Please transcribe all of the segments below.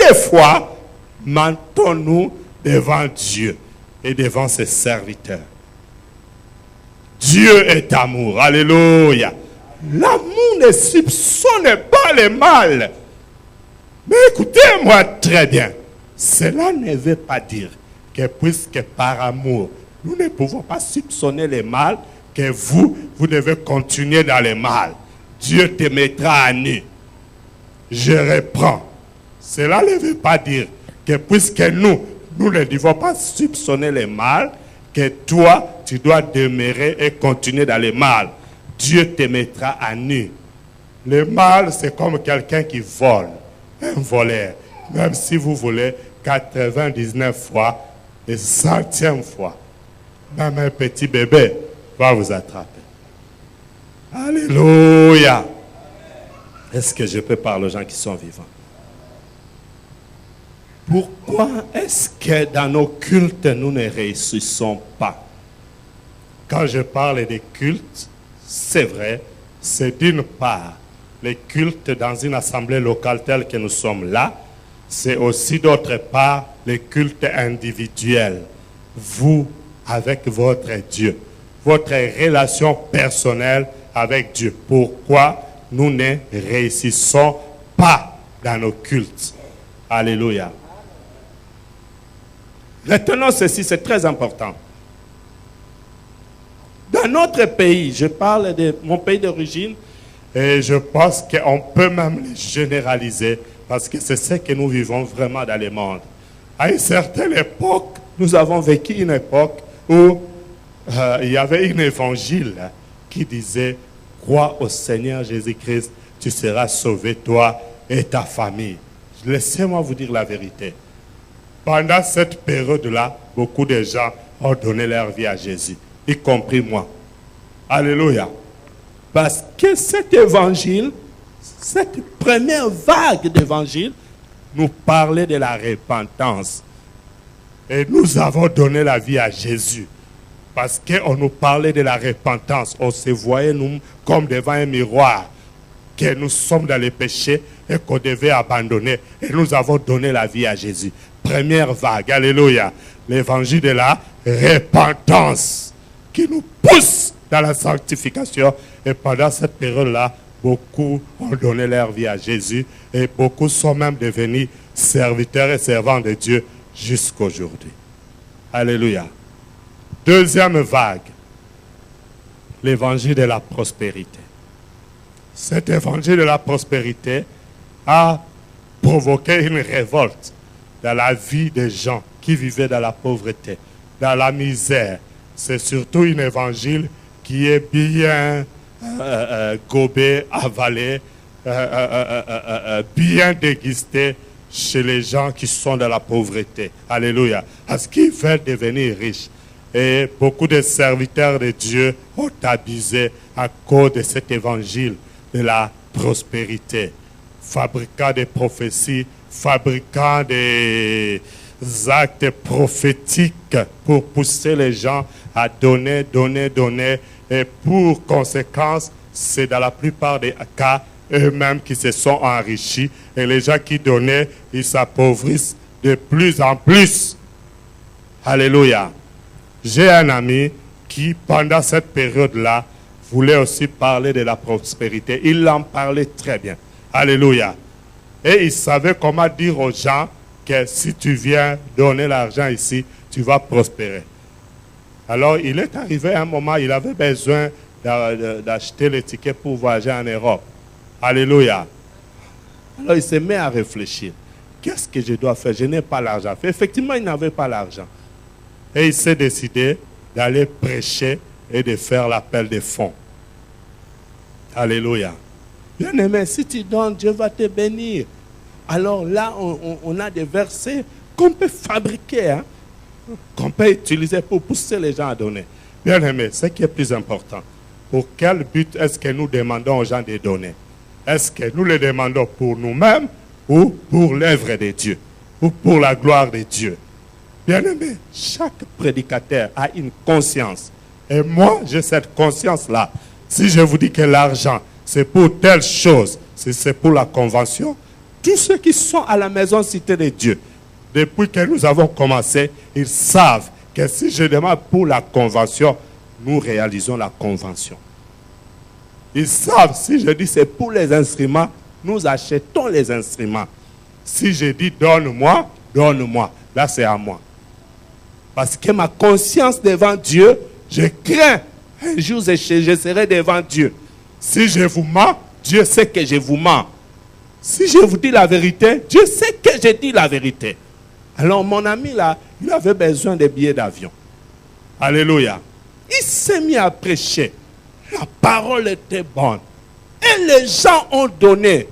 des fois, mentons-nous devant Dieu et devant ses serviteurs. Dieu est amour. Alléluia. L'amour ne soupçonne pas le mal. Mais écoutez-moi très bien. Cela ne veut pas dire que puisque par amour, nous ne pouvons pas soupçonner le mal, que vous devez continuer dans le mal. Dieu te mettra à nu. Je reprends. Cela ne veut pas dire que puisque nous ne devons pas soupçonner le mal, que toi, tu dois demeurer et continuer dans le mal. Dieu te mettra à nu. Le mal, c'est comme quelqu'un qui vole, un voleur. Même si vous volez 99 fois, et 100e fois, même un petit bébé va vous attraper. Alléluia. Est-ce que je peux parler aux gens qui sont vivants? Pourquoi est-ce que dans nos cultes, nous ne réussissons pas? Quand je parle des cultes, c'est vrai, c'est d'une part les cultes dans une assemblée locale telle que nous sommes là, c'est aussi d'autre part les cultes individuels. Vous, avec votre Dieu, votre relation personnelle avec Dieu. Pourquoi nous ne réussissons pas dans nos cultes? Alléluia. Retenons ceci, c'est très important. Dans notre pays, je parle de mon pays d'origine, et je pense qu'on peut même les généraliser, parce que c'est ce que nous vivons vraiment dans le monde. À une certaine époque, nous avons vécu une époque où il y avait un évangile qui disait « Crois au Seigneur Jésus-Christ, tu seras sauvé, toi et ta famille. » Laissez-moi vous dire la vérité. Pendant cette période-là, beaucoup de gens ont donné leur vie à Jésus, y compris moi. Alléluia. Parce que cet évangile, cette première vague d'évangile, nous parlait de la repentance. Et nous avons donné la vie à Jésus. Parce qu'on nous parlait de la repentance. On se voyait nous comme devant un miroir, que nous sommes dans les péchés et qu'on devait abandonner. Et nous avons donné la vie à Jésus. Première vague, alléluia. L'évangile de la repentance qui nous pousse dans la sanctification. Et pendant cette période-là, beaucoup ont donné leur vie à Jésus et beaucoup sont même devenus serviteurs et servants de Dieu jusqu'à aujourd'hui. Alléluia. Deuxième vague, l'évangile de la prospérité. Cet évangile de la prospérité a provoqué une révolte dans la vie des gens qui vivaient dans la pauvreté, dans la misère. C'est surtout un évangile qui est bien gobé, avalé, bien dégusté chez les gens qui sont dans la pauvreté. Alléluia. Parce qu'ils veulent devenir riches. Et beaucoup de serviteurs de Dieu ont abusé à cause de cet évangile de la prospérité. Fabricant des prophéties, fabricant des actes prophétiques pour pousser les gens à donner. Et pour conséquence, c'est dans la plupart des cas eux-mêmes qui se sont enrichis. Et les gens qui donnaient, ils s'appauvrissent de plus en plus. Alléluia. J'ai un ami qui, pendant cette période-là, voulait aussi parler de la prospérité. Il en parlait très bien. Alléluia. Et il savait comment dire aux gens que si tu viens donner l'argent ici, tu vas prospérer. Alors, il est arrivé à un moment, il avait besoin d'acheter les tickets pour voyager en Europe. Alléluia. Alors, il se met à réfléchir. Qu'est-ce que je dois faire? Je n'ai pas l'argent. Effectivement, il n'avait pas l'argent. Et il s'est décidé d'aller prêcher et de faire l'appel des fonds. Alléluia. Bien-aimé, si tu donnes, Dieu va te bénir. Alors là, on a des versets qu'on peut fabriquer, hein, qu'on peut utiliser pour pousser les gens à donner. Bien-aimé, ce qui est plus important, pour quel but est-ce que nous demandons aux gens de donner? Est-ce que nous le demandons pour nous-mêmes ou pour l'œuvre de Dieu, ou pour la gloire de Dieu? Bien-aimé, chaque prédicateur a une conscience. Et moi, j'ai cette conscience-là. Si je vous dis que l'argent, c'est pour telle chose, si c'est pour la convention, Tous ceux qui sont à la maison Cité de Dieu, depuis que nous avons commencé, ils savent que si je demande pour la convention, nous réalisons la convention. Ils savent, si je dis c'est pour les instruments, nous achetons les instruments. Si je dis donne-moi, donne-moi, là c'est à moi. Parce que ma conscience devant Dieu, je crains. Un jour je serai devant Dieu. Si je vous mens, Dieu sait que je vous mens. Si je vous dis la vérité, Dieu sait que je dis la vérité. Alors mon ami là, il avait besoin de billets d'avion. Alléluia. Il s'est mis à prêcher. La parole était bonne. Et les gens ont donné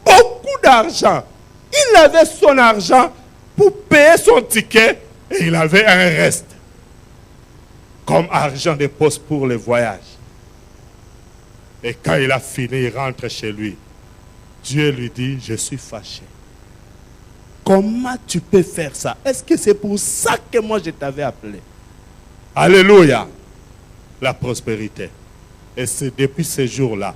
beaucoup d'argent. Il avait son argent pour payer son ticket et il avait un reste comme argent de poste pour le voyage. Et quand il a fini, il rentre chez lui. Dieu lui dit, je suis fâché. Comment tu peux faire ça? Est-ce que c'est pour ça que moi je t'avais appelé? Alléluia. La prospérité. Et c'est depuis ce jour-là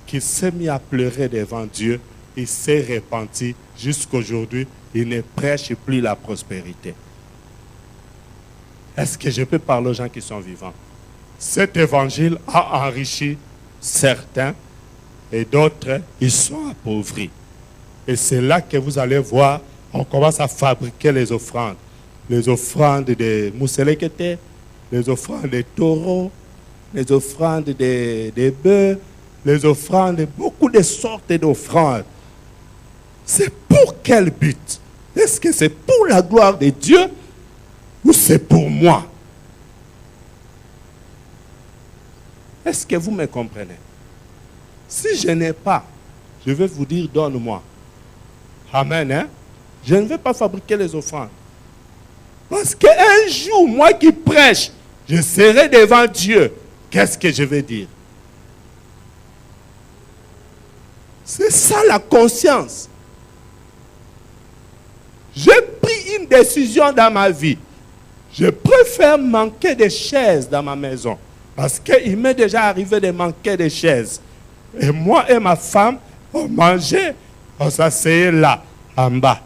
qu'il s'est mis à pleurer devant Dieu. Il s'est repenti. Jusqu'aujourd'hui, il ne prêche plus la prospérité. Est-ce que je peux parler aux gens qui sont vivants? Cet évangile a enrichi certains et d'autres, ils sont appauvris. Et c'est là que vous allez voir, on commence à fabriquer les offrandes. Les offrandes de mousselekete, les offrandes de taureaux, les offrandes de bœufs, les offrandes, beaucoup de sortes d'offrandes. C'est pour quel but? Est-ce que c'est pour la gloire de Dieu ou c'est pour moi? Est-ce que vous me comprenez? Si je n'ai pas, je vais vous dire donne-moi. Amen, hein? Je ne vais pas fabriquer les offrandes. Parce qu'un jour, moi qui prêche, je serai devant Dieu. Qu'est-ce que je vais dire? C'est ça la conscience. J'ai pris une décision dans ma vie. Je préfère manquer de chaises dans ma maison. Parce qu'il m'est déjà arrivé de manquer de chaises. Et moi et ma femme, on mangeait, on s'asseyait là, en bas,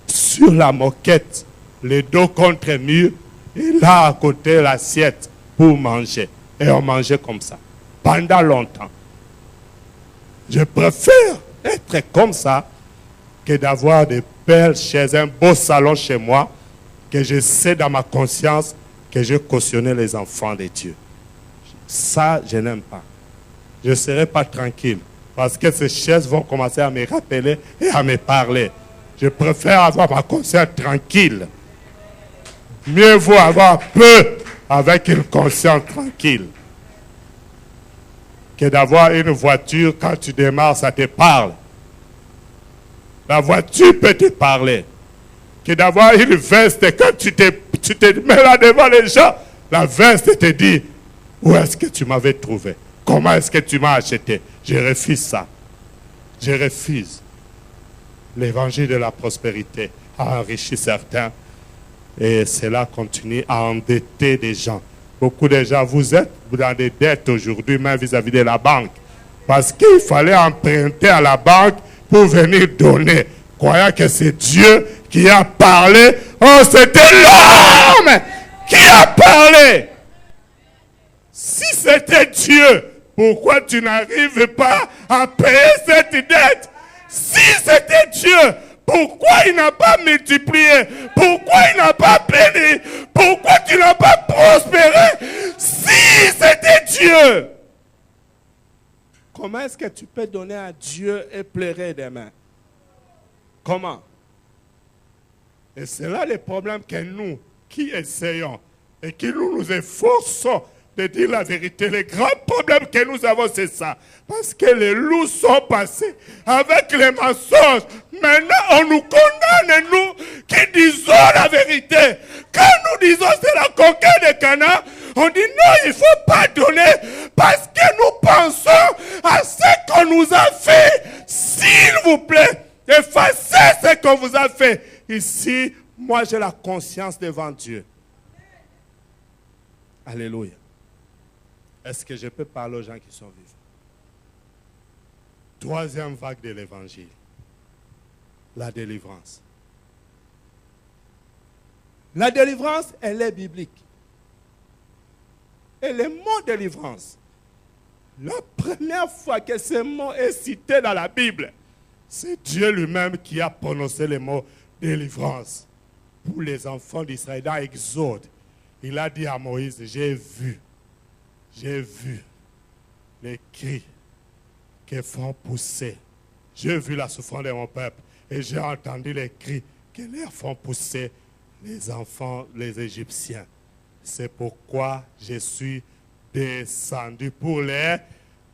sur la moquette, les dos contre le mur, et là à côté l'assiette pour manger. Et on mangeait comme ça, pendant longtemps. Je préfère être comme ça que d'avoir des belles chaises, un beau salon chez moi, que je sais dans ma conscience que je cautionnais les enfants de Dieu. Ça, je n'aime pas. Je ne serai pas tranquille. Parce que ces chaises vont commencer à me rappeler et à me parler. Je préfère avoir ma conscience tranquille. Mieux vaut avoir peu avec une conscience tranquille que d'avoir une voiture, quand tu démarres, ça te parle. La voiture peut te parler. Que d'avoir une veste, quand tu te mets là devant les gens, la veste te dit, où est-ce que tu m'avais trouvé? Comment est-ce que tu m'as acheté? Je refuse ça. Je refuse. L'évangile de la prospérité a enrichi certains et cela continue à endetter des gens. Beaucoup de gens, vous êtes dans des dettes aujourd'hui, même vis-à-vis de la banque. Parce qu'il fallait emprunter à la banque pour venir donner. Croyant que c'est Dieu qui a parlé. Oh, c'était l'homme qui a parlé. Si c'était Dieu, pourquoi tu n'arrives pas à payer cette dette? Si c'était Dieu, pourquoi il n'a pas multiplié? Pourquoi il n'a pas béni? Pourquoi tu n'as pas prospéré? Si c'était Dieu. Comment est-ce que tu peux donner à Dieu et pleurer demain? Comment? Et c'est là le problème que nous, qui essayons et qui nous efforçons de dire la vérité. Le grand problème que nous avons, c'est ça. Parce que les loups sont passés avec les mensonges. Maintenant, on nous condamne, nous, qui disons la vérité. Quand nous disons c'est la conquête de Canaan, on dit non, il ne faut pas donner parce que nous pensons à ce qu'on nous a fait. S'il vous plaît, effacez ce qu'on vous a fait. Ici, moi, j'ai la conscience devant Dieu. Alléluia. Est-ce que je peux parler aux gens qui sont vivants? Troisième vague de l'évangile. la délivrance. La délivrance, elle est biblique. Et le mot délivrance, la première fois que ce mot est cité dans la Bible, c'est Dieu lui-même qui a prononcé le mot délivrance. Pour les enfants d'Israël, dans Exode, il a dit à Moïse, j'ai vu les cris qui font pousser. J'ai vu la souffrance de mon peuple et j'ai entendu les cris qui leur font pousser les enfants, les Égyptiens. C'est pourquoi je suis descendu pour les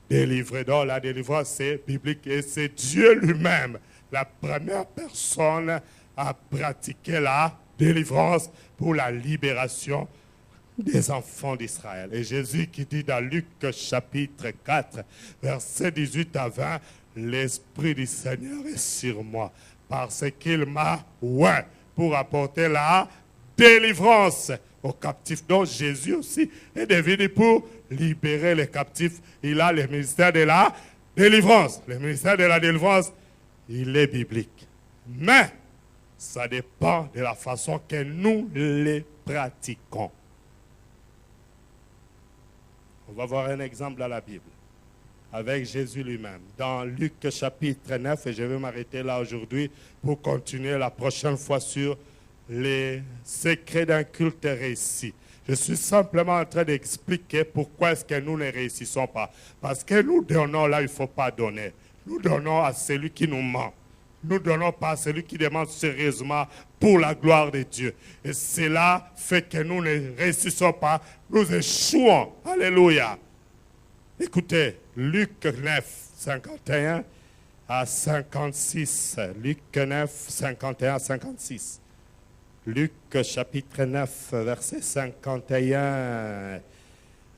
délivrer. Donc la délivrance, c'est biblique et c'est Dieu lui-même, la première personne à pratiquer la délivrance pour la libération des enfants d'Israël. Et Jésus qui dit dans Luc chapitre 4, versets 18 à 20, l'Esprit du Seigneur est sur moi, parce qu'il m'a oint pour apporter la délivrance aux captifs. Donc Jésus aussi est devenu pour libérer les captifs. Il a le ministère de la délivrance. Le ministère de la délivrance, il est biblique. Mais ça dépend de la façon que nous les pratiquons. On va voir un exemple dans la Bible, avec Jésus lui-même. Dans Luc chapitre 9, et je vais m'arrêter là aujourd'hui pour continuer la prochaine fois sur les secrets d'un culte réussi. Je suis simplement en train d'expliquer pourquoi est-ce que nous ne réussissons pas. Parce que nous donnons là, il ne faut pas donner. Nous donnons à celui qui nous ment. Nous ne donnons pas à celui qui demande sérieusement pour la gloire de Dieu. Et cela fait que nous ne réussissons pas, nous échouons. Alléluia. Écoutez, Luc 9, 51 à 56. Luc 9, 51 à 56. Luc chapitre 9, verset 51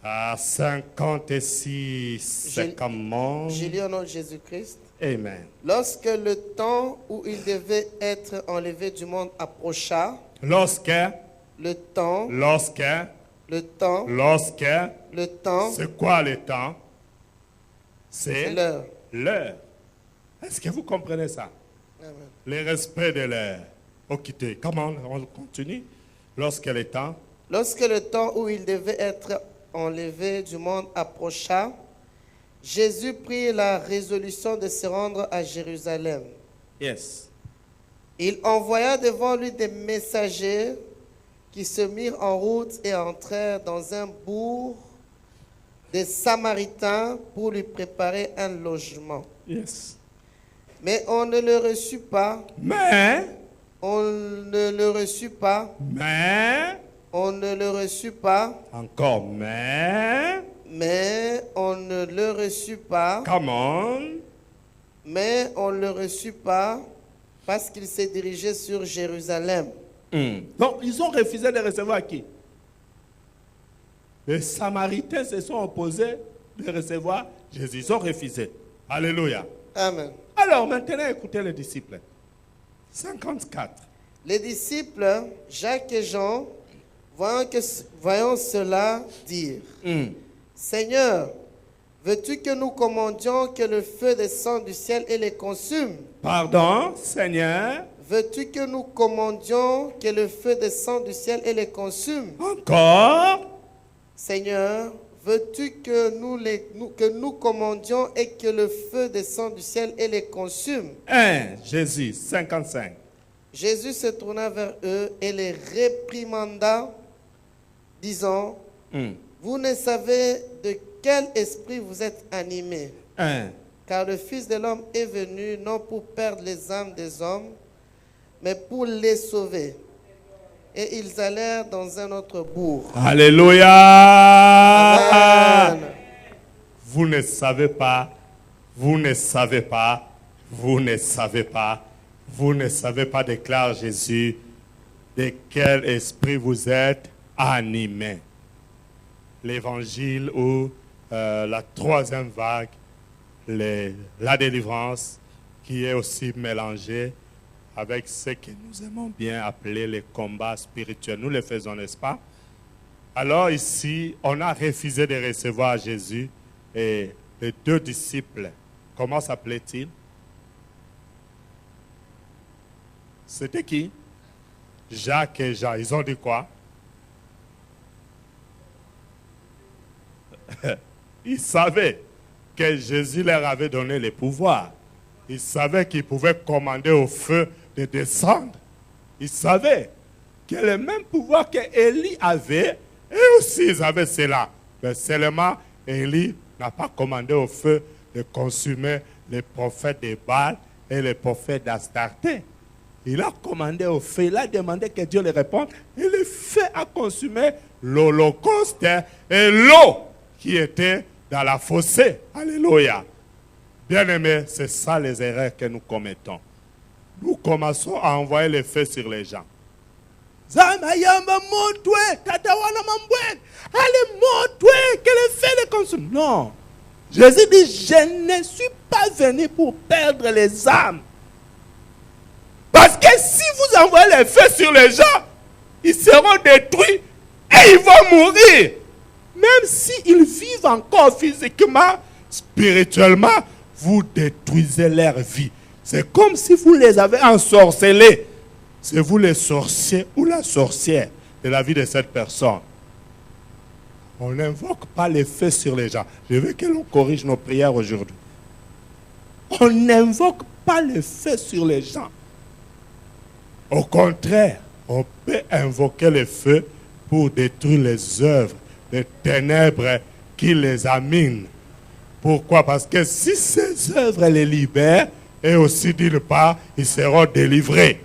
à 56. C'est comment? Je lis au nom de Jésus-Christ. Amen. Lorsque le temps où il devait être enlevé du monde approcha, Le temps, c'est quoi le temps? C'est l'heure. l'heure. Est-ce que vous comprenez ça? Amen. Le respect de l'heure. Ok, comment on continue? Lorsque le temps où il devait être enlevé du monde approcha, Jésus prit la résolution de se rendre à Jérusalem. Yes. Il envoya devant lui des messagers qui se mirent en route et entrèrent dans un bourg des Samaritains pour lui préparer un logement. Yes. Mais on ne le reçut pas. Mais On ne le reçut pas. On ne le reçut pas. Encore mais. Mais on ne le reçut pas. Come on. Mais on ne le reçut pas parce qu'il s'est dirigé sur Jérusalem. Donc, ils ont refusé de recevoir qui? Les Samaritains se sont opposés de recevoir Jésus. Ils ont refusé. Alléluia. Amen. Alors, maintenant, écoutez les disciples. 54. Les disciples, Jacques et Jean, voyant cela, dirent, Seigneur, veux-tu que nous commandions que le feu descende du ciel et les consume? Pardon, Seigneur. Veux-tu que nous commandions que le feu descende du ciel et les consume? Encore. Seigneur, veux-tu que nous commandions et que le feu descende du ciel et les consume? 1. Jésus, 55. Jésus se tourna vers eux et les réprimanda, disant, vous ne savez de quel esprit vous êtes animés, 1. car le Fils de l'homme est venu non pour perdre les âmes des hommes, mais pour les sauver. Et ils allèrent dans un autre bourg. Alléluia. Amen. Vous ne savez pas, vous ne savez pas, vous ne savez pas, vous ne savez pas, déclare Jésus, de quel esprit vous êtes animés. L'évangile ou la troisième vague, la délivrance, qui est aussi mélangée avec ce que nous aimons bien appeler les combats spirituels. Nous le faisons, n'est-ce pas? Alors ici, on a refusé de recevoir Jésus et les deux disciples, comment s'appelaient-ils? C'était qui? Jacques et Jean. Ils ont dit quoi? Ils savaient que Jésus leur avait donné le pouvoir. Ils savaient qu'ils pouvaient commander au feu de descendre. Ils savaient que le même pouvoir que Élie avait, eux aussi ils avaient cela. Mais seulement Élie n'a pas commandé au feu de consumer les prophètes de Baal et les prophètes d'Astarté. Il a commandé au feu, il a demandé que Dieu le réponde. Et le feu a consumé l'holocauste et l'eau qui était dans la fossée. Alléluia. Bien-aimés, c'est ça les erreurs que nous commettons. Nous commençons à envoyer le feu sur les gens. Allez, que le feu les consume. Non. Jésus dit, je ne suis pas venu pour perdre les âmes. Parce que si vous envoyez le feu sur les gens, ils seront détruits et ils vont mourir. Même s'ils vivent encore physiquement, spirituellement, vous détruisez leur vie. C'est comme si vous les avez ensorcelés. C'est vous le sorcier ou la sorcière de la vie de cette personne. On n'invoque pas le feu sur les gens. Je veux que l'on corrige nos prières aujourd'hui. On n'invoque pas le feu sur les gens. Au contraire, on peut invoquer le feu pour détruire les œuvres des ténèbres qui les aminent. Pourquoi? Parce que si ces œuvres les libèrent, et aussi d'une part, ils seront délivrés.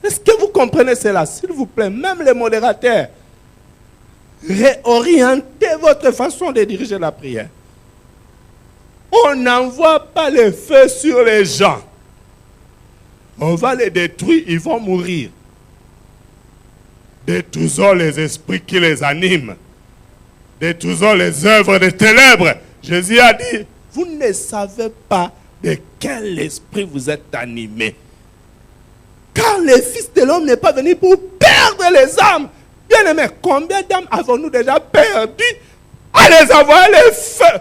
Est-ce que vous comprenez cela? S'il vous plaît, même les modérateurs, réorientez votre façon de diriger la prière. On n'envoie pas le feu sur les gens. On va les détruire, ils vont mourir. Détruisons les esprits qui les animent. Détruisons les œuvres des ténèbres. Jésus a dit, vous ne savez pas de quel esprit vous êtes animés. Car le Fils de l'homme n'est pas venu pour perdre les âmes. Bien aimé, combien d'âmes avons-nous déjà perdues à les envoyer le feu?